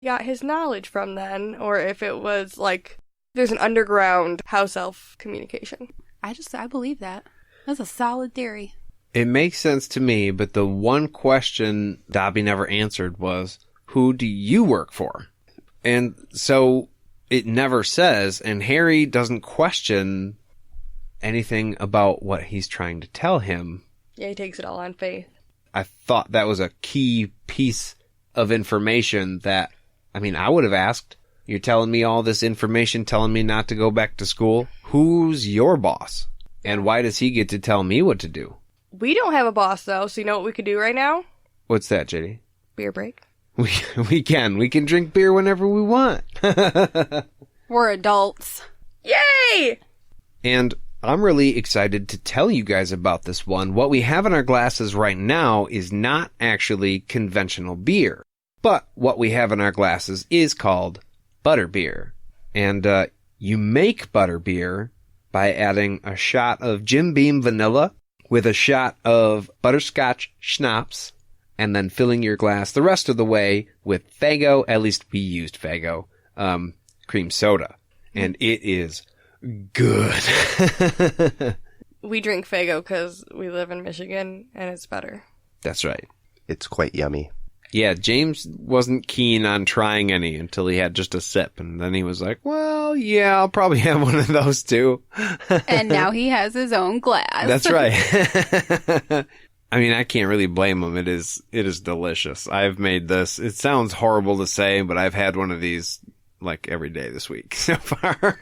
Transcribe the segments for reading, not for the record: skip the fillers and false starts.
got his knowledge from then, or if it was like there's an underground house elf communication. I believe that. That's a solid theory. It makes sense to me, but the one question Dobby never answered was, who do you work for? And so it never says, and Harry doesn't question anything about what he's trying to tell him. Yeah, he takes it all on faith. I thought that was a key piece of information that, I would have asked. You're telling me all this information, telling me not to go back to school? Who's your boss? And why does he get to tell me what to do? We don't have a boss, though, so you know what we could do right now? What's that, JD? Beer break. We can drink beer whenever we want. We're adults. Yay! And I'm really excited to tell you guys about this one. What we have in our glasses right now is not actually conventional beer. But what we have in our glasses is called butterbeer. And you make butterbeer by adding a shot of Jim Beam vanilla with a shot of butterscotch schnapps, and then filling your glass the rest of the way with Faygo, at least we used Faygo, cream soda. And it is good. We drink Faygo because we live in Michigan, and it's better. That's right. It's quite yummy. Yeah, James wasn't keen on trying any until he had just a sip, and then he was like, well, yeah, I'll probably have one of those too. And now he has his own glass. That's right. I can't really blame him. It is delicious. I've made this. It sounds horrible to say, but I've had one of these like every day this week so far.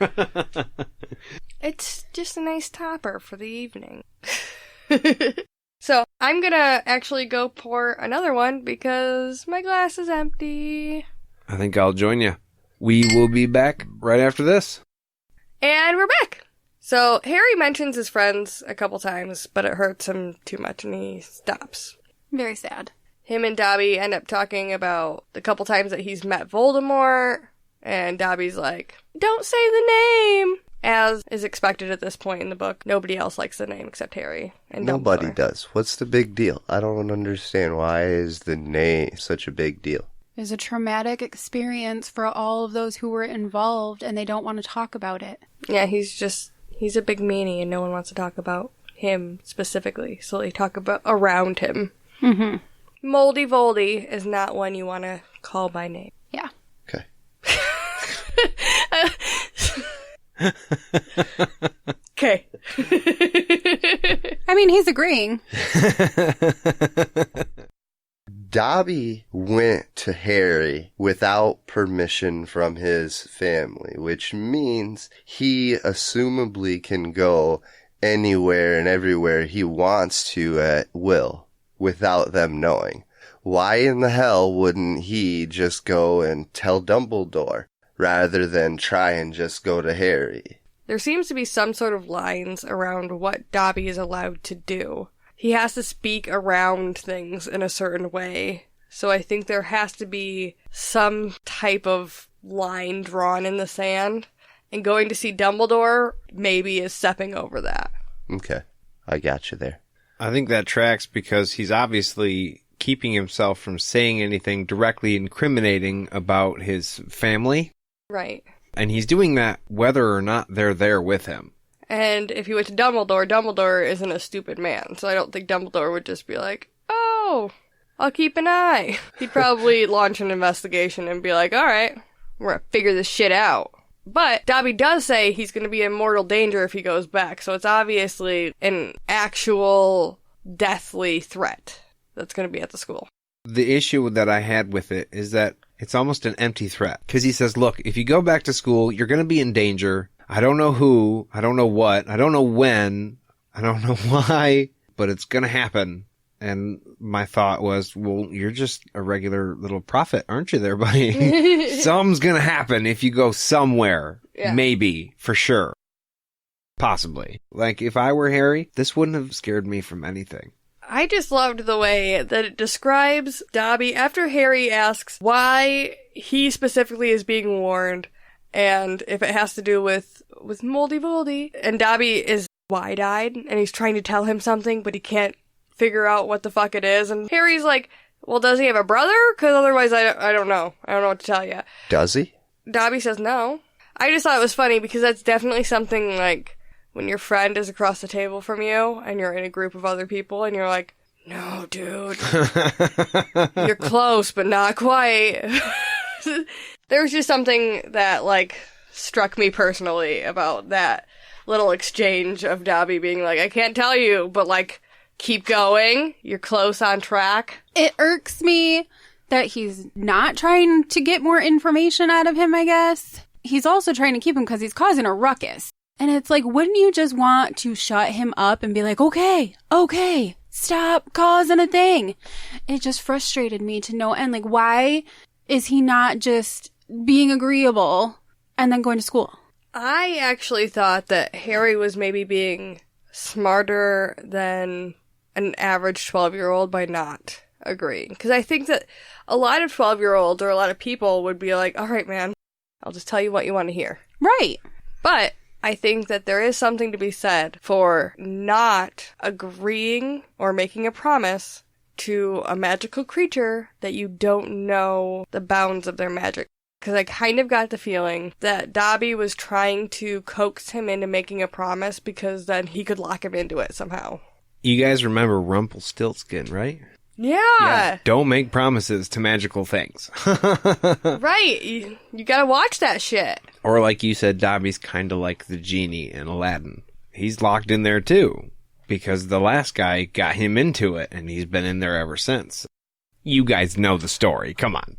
It's just a nice topper for the evening. So, I'm gonna actually go pour another one because my glass is empty. I think I'll join you. We will be back right after this. And we're back! So, Harry mentions his friends a couple times, but it hurts him too much and he stops. Very sad. Him and Dobby end up talking about the couple times that he's met Voldemort, and Dobby's like, don't say the name! As is expected at this point in the book, nobody else likes the name except Harry and Nobody Dumbledore. does. What's the big deal? I don't understand. Why is the name such a big deal? It was a traumatic experience for all of those who were involved, and they don't want to talk about it. Yeah, he's a big meanie and no one wants to talk about him specifically, so they talk about around him. Mm-hmm. Moldy Voldy is not one you want to call by name. Yeah. Okay. Okay. He's agreeing. Dobby went to Harry without permission from his family, which means he assumably can go anywhere and everywhere he wants to at will without them knowing. Why in the hell wouldn't he just go and tell Dumbledore rather than try and just go to Harry? There seems to be some sort of lines around what Dobby is allowed to do. He has to speak around things in a certain way. So I think there has to be some type of line drawn in the sand. And going to see Dumbledore maybe is stepping over that. Okay. I got you there. I think that tracks because he's obviously keeping himself from saying anything directly incriminating about his family. Right. And he's doing that whether or not they're there with him. And if he went to Dumbledore, Dumbledore isn't a stupid man. So I don't think Dumbledore would just be like, oh, I'll keep an eye. He'd probably launch an investigation and be like, all right, we're going to figure this shit out. But Dobby does say he's going to be in mortal danger if he goes back. So it's obviously an actual deathly threat that's going to be at the school. The issue that I had with it is that it's almost an empty threat. Because he says, look, if you go back to school, you're going to be in danger. I don't know who, I don't know what, I don't know when, I don't know why, but it's going to happen. And my thought was, well, you're just a regular little prophet, aren't you there, buddy? Something's going to happen if you go somewhere. Yeah. Maybe, for sure. Possibly. Like, if I were Harry, this wouldn't have scared me from anything. I just loved the way that it describes Dobby after Harry asks why he specifically is being warned and if it has to do with Moldy Voldy. And Dobby is wide-eyed and he's trying to tell him something, but he can't figure out what the fuck it is. And Harry's like, well, does he have a brother? Because otherwise I don't know. I don't know what to tell you. Does he? Dobby says no. I just thought it was funny because that's definitely something like when your friend is across the table from you and you're in a group of other people and you're like, no, dude. You're close, but not quite. There was just something that, like, struck me personally about that little exchange of Dobby being like, I can't tell you, but, like, keep going. You're close on track. It irks me that he's not trying to get more information out of him, I guess. He's also trying to keep him because he's causing a ruckus. And it's like, wouldn't you just want to shut him up and be like, okay, stop causing a thing? It just frustrated me to no end. Like, why is he not just being agreeable and then going to school? I actually thought that Harry was maybe being smarter than an average 12-year-old by not agreeing. Because I think that a lot of 12-year-olds or a lot of people would be like, all right, man, I'll just tell you what you want to hear. Right. But I think that there is something to be said for not agreeing or making a promise to a magical creature that you don't know the bounds of their magic. Because I kind of got the feeling that Dobby was trying to coax him into making a promise because then he could lock him into it somehow. You guys remember Rumpelstiltskin, right? Yeah. Don't make promises to magical things. Right. You gotta watch that shit. Or like you said, Dobby's kind of like the genie in Aladdin. He's locked in there too, because the last guy got him into it, and he's been in there ever since. You guys know the story. Come on.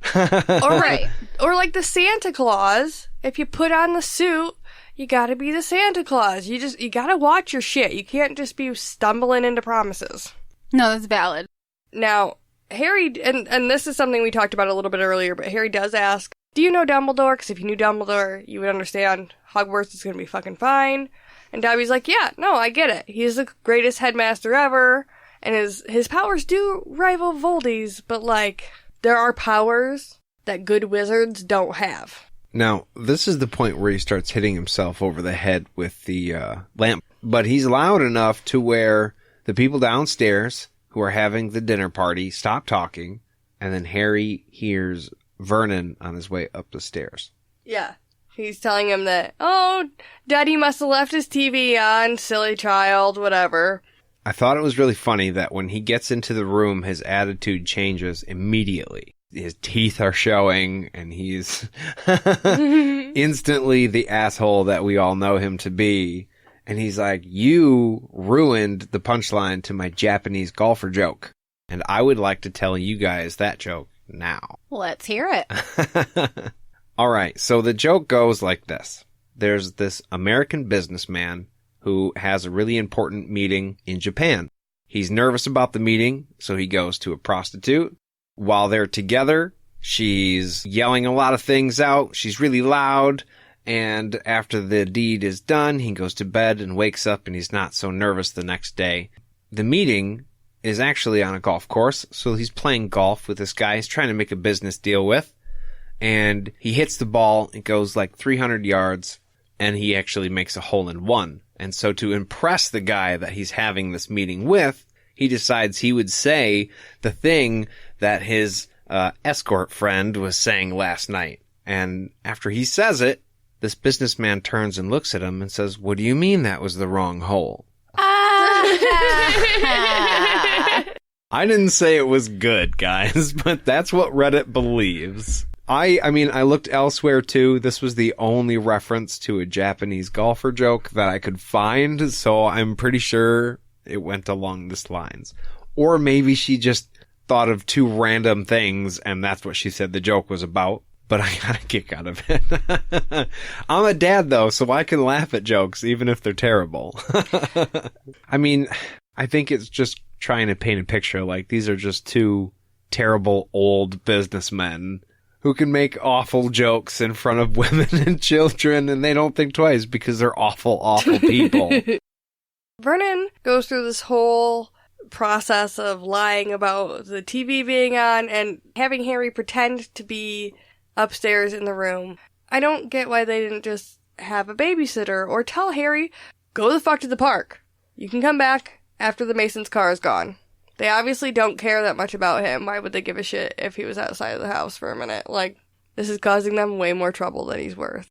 Or like the Santa Claus. If you put on the suit, you gotta be the Santa Claus. You gotta watch your shit. You can't just be stumbling into promises. No, that's valid. Now, Harry, and this is something we talked about a little bit earlier, but Harry does ask, do you know Dumbledore? Because if you knew Dumbledore, you would understand Hogwarts is going to be fucking fine. And Dobby's like, yeah, no, I get it. He's the greatest headmaster ever, and his powers do rival Voldy's, but, like, there are powers that good wizards don't have. Now, this is the point where he starts hitting himself over the head with the lamp. But he's loud enough to where the people downstairs who are having the dinner party stop talking, and then Harry hears Vernon on his way up the stairs. Yeah. He's telling him that, oh, Daddy must have left his TV on, silly child, whatever. I thought it was really funny that when he gets into the room, his attitude changes immediately. His teeth are showing, and he's instantly the asshole that we all know him to be. And he's like, you ruined the punchline to my Japanese golfer joke. And I would like to tell you guys that joke now. Let's hear it. All right, so the joke goes like this. There's this American businessman who has a really important meeting in Japan. He's nervous about the meeting, so he goes to a prostitute. While they're together, she's yelling a lot of things out. She's really loud. And after the deed is done, he goes to bed and wakes up, and he's not so nervous the next day. The meeting is actually on a golf course, so he's playing golf with this guy he's trying to make a business deal with. And he hits the ball, it goes like 300 yards, and he actually makes a hole-in-one. And so to impress the guy that he's having this meeting with, he decides he would say the thing that his escort friend was saying last night. And after he says it, this businessman turns and looks at him and says, what do you mean that was the wrong hole? I didn't say it was good, guys, but that's what Reddit believes. I mean, I looked elsewhere too. This was the only reference to a Japanese golfer joke that I could find, so I'm pretty sure it went along this lines. Or maybe she just thought of two random things and that's what she said the joke was about. But I got a kick out of it. I'm a dad, though, so I can laugh at jokes, even if they're terrible. I mean, I think it's just trying to paint a picture like these are just two terrible old businessmen who can make awful jokes in front of women and children, and they don't think twice because they're awful, awful people. Vernon goes through this whole process of lying about the TV being on and having Harry pretend to be upstairs in the room. I don't get why they didn't just have a babysitter or tell Harry, go the fuck to the park. You can come back after the Mason's car is gone. They obviously don't care that much about him. Why would they give a shit if he was outside of the house for a minute? Like, this is causing them way more trouble than he's worth.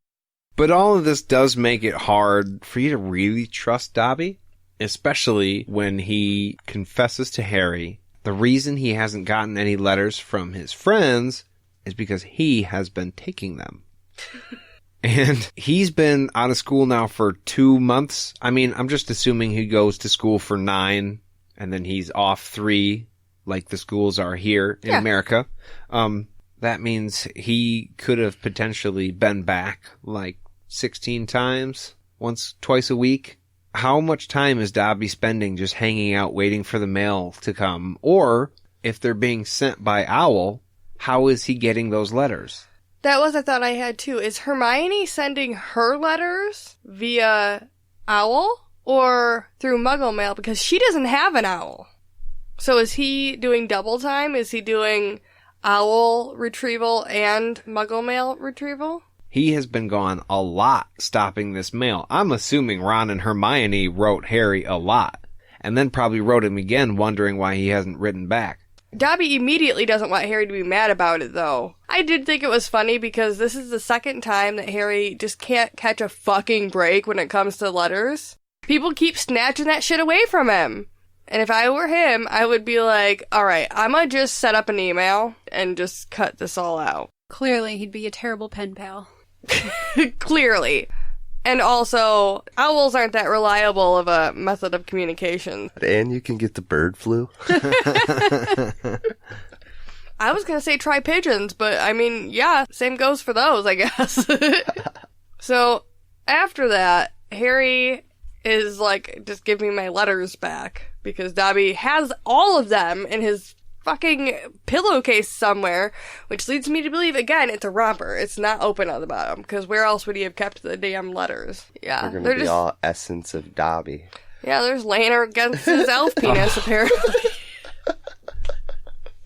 But all of this does make it hard for you to really trust Dobby, especially when he confesses to Harry the reason he hasn't gotten any letters from his friends is because he has been taking them. And he's been out of school now for 2 months. I mean, I'm just assuming he goes to school for 9 and then he's off 3 like the schools are here in America. That means he could have potentially been back like 16 times, twice a week. How much time is Dobby spending just hanging out waiting for the mail to come? Or if they're being sent by Owl, how is he getting those letters? That was a thought I had too. Is Hermione sending her letters via Owl or through Muggle mail? Because she doesn't have an Owl. So is he doing double time? Is he doing Owl retrieval and Muggle mail retrieval? He has been gone a lot stopping this mail. I'm assuming Ron and Hermione wrote Harry a lot, and then probably wrote him again wondering why he hasn't written back. Dobby immediately doesn't want Harry to be mad about it, though. I did think it was funny because this is the second time that Harry just can't catch a fucking break when it comes to letters. People keep snatching that shit away from him. And if I were him, I would be like, alright, I'm gonna just set up an email and just cut this all out. Clearly, he'd be a terrible pen pal. Clearly. And also, owls aren't that reliable of a method of communication. And you can get the bird flu. I was gonna say try pigeons, but I mean, yeah, same goes for those, I guess. So, after that, Harry is like, just give me my letters back, because Dobby has all of them in his fucking pillowcase somewhere, which leads me to believe, again, it's a romper. It's not open on the bottom, because where else would he have kept the damn letters? Yeah. They're gonna be all essence of Dobby. Yeah, there's laying against his elf penis, apparently.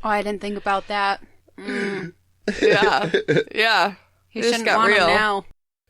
Oh, I didn't think about that. Yeah. He shouldn't want him now.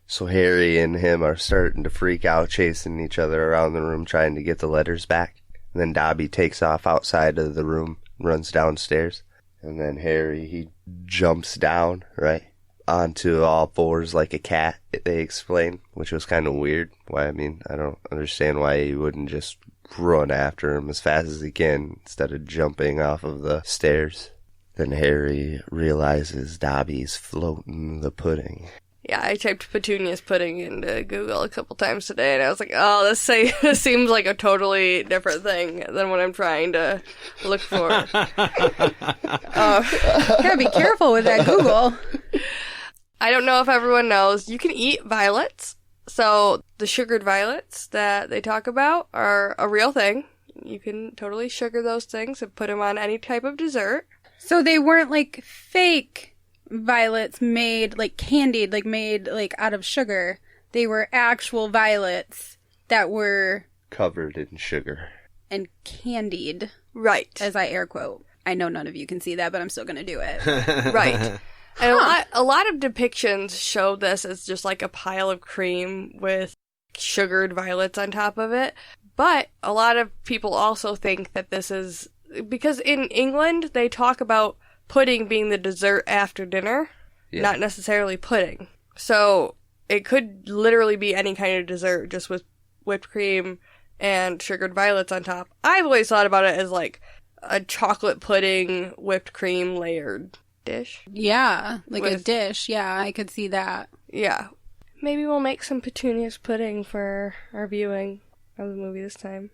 So Harry and him are starting to freak out, chasing each other around the room, trying to get the letters back. And then Dobby takes off outside of the room, runs downstairs. And then Harry, he jumps down, right, onto all fours like a cat, they explain, which was kind of weird. I don't understand why he wouldn't just run after him as fast as he can instead of jumping off of the stairs. Then Harry realizes Dobby's floating the pudding. Yeah, I typed Petunia's pudding into Google a couple times today, and I was like, oh, this seems like a totally different thing than what I'm trying to look for. Gotta be careful with that Google. I don't know if everyone knows, you can eat violets. So the sugared violets that they talk about are a real thing. You can totally sugar those things and put them on any type of dessert. So they weren't like fake violets made like candied, like made like out of sugar. They were actual violets that were covered in sugar and candied. Right. As I air quote. I know none of you can see that, but I'm still going to do it. Right. And a lot of depictions show this as just like a pile of cream with sugared violets on top of it. But a lot of people also think that this is because in England they talk about pudding being the dessert after dinner, not necessarily pudding. So it could literally be any kind of dessert just with whipped cream and sugared violets on top. I've always thought about it as like a chocolate pudding, whipped cream layered dish. Yeah, like a dish. Yeah, I could see that. Yeah. Maybe we'll make some Petunia's pudding for our viewing of the movie this time.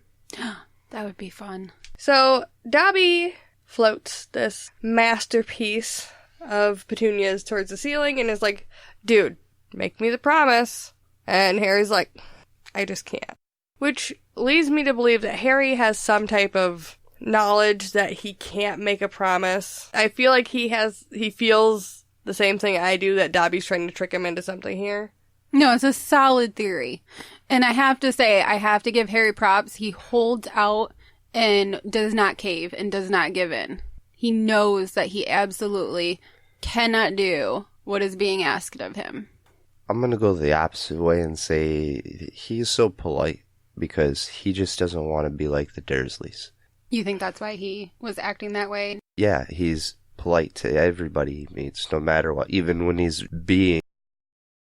That would be fun. So, Dobby floats this masterpiece of Petunia's towards the ceiling and is like, dude, make me the promise. And Harry's like, I just can't. Which leads me to believe that Harry has some type of knowledge that he can't make a promise. I feel like he feels the same thing I do, that Dobby's trying to trick him into something here. No, it's a solid theory. And I have to say, I have to give Harry props. He holds out and does not cave and does not give in. He knows that he absolutely cannot do what is being asked of him. I'm going to go the opposite way and say he's so polite because he just doesn't want to be like the Dursleys. You think that's why he was acting that way? Yeah, he's polite to everybody he meets, no matter what, even when he's being